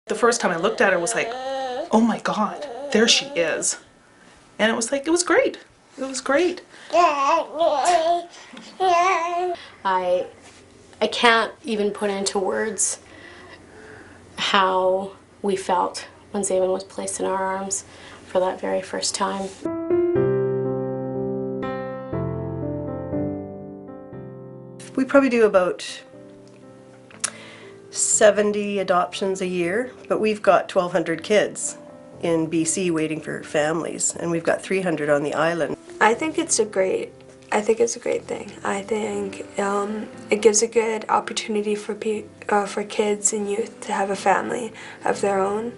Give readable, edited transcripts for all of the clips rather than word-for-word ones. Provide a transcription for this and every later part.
The first time I looked at her was like, oh my God, there she is. And it was like, it was great. It was great. I can't even put into words how we felt when Zayvon was placed in our arms for that very first time. We probably do about 70 adoptions a year, but we've got 1,200 kids in BC waiting for families, and we've got 300 on the island. I think it's a great thing. I think it gives a good opportunity for kids and youth to have a family of their own,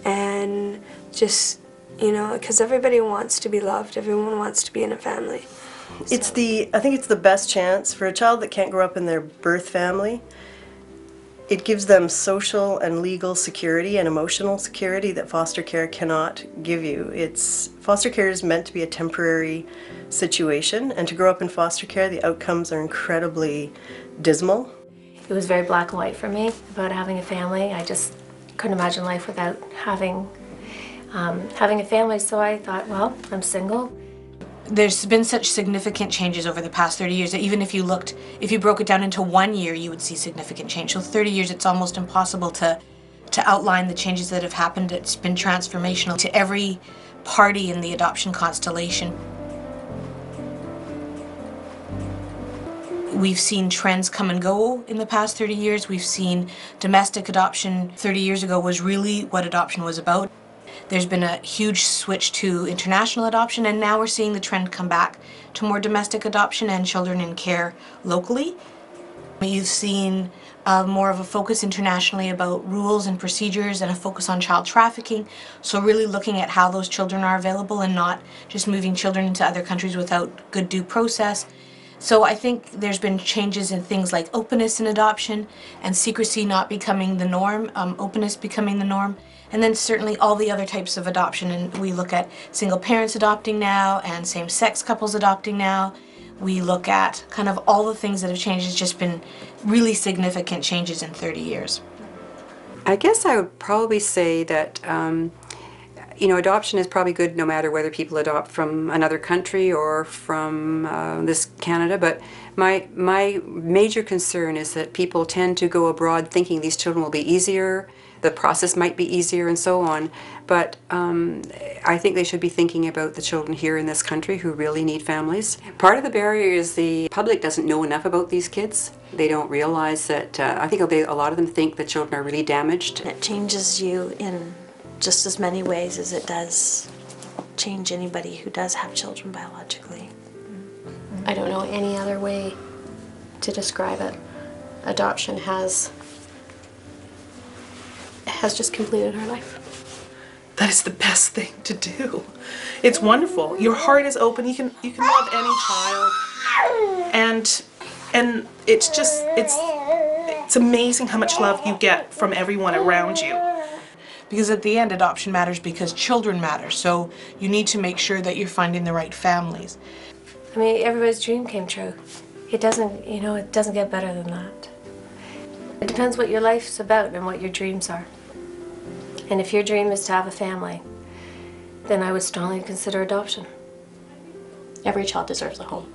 and just, you know, because everybody wants to be loved, everyone wants to be in a family. I think it's the best chance for a child that can't grow up in their birth family. It gives them social and legal security and emotional security that foster care cannot give you. Foster care is meant to be a temporary situation, and to grow up in foster care, the outcomes are incredibly dismal. It was very black and white for me about having a family. I just couldn't imagine life without having a family, so I thought, well, I'm single. There's been such significant changes over the past 30 years that even if you broke it down into 1 year, you would see significant change. So 30 years, it's almost impossible to outline the changes that have happened. It's been transformational to every party in the adoption constellation. We've seen trends come and go in the past 30 years. We've seen domestic adoption 30 years ago was really what adoption was about. There's been a huge switch to international adoption, and now we're seeing the trend come back to more domestic adoption and children in care locally. You've seen more of a focus internationally about rules and procedures and a focus on child trafficking, so really looking at how those children are available and not just moving children into other countries without good due process. So I think there's been changes in things like openness in adoption and secrecy not becoming the norm, openness becoming the norm. And then certainly all the other types of adoption, and we look at single parents adopting now and same-sex couples adopting now. We look at kind of all the things that have changed. It's just been really significant changes in 30 years. I guess I would probably say that you know, adoption is probably good no matter whether people adopt from another country or from this Canada, but my major concern is that people tend to go abroad thinking these children will be easier, the process might be easier and so on, but I think they should be thinking about the children here in this country who really need families. Part of the barrier is the public doesn't know enough about these kids. They don't realize that, I think a lot of them think that children are really damaged. It changes you in just as many ways as it does change anybody who does have children biologically. I don't know any other way to describe it. Adoption has just completed our life. That is the best thing to do. It's wonderful. Your heart is open. You can love any child, and it's amazing how much love you get from everyone around you. Because at the end, adoption matters because children matter. So you need to make sure that you're finding the right families. I mean, everybody's dream came true. It doesn't, you know, it doesn't get better than that. It depends what your life's about and what your dreams are. And if your dream is to have a family, then I would strongly consider adoption. Every child deserves a home.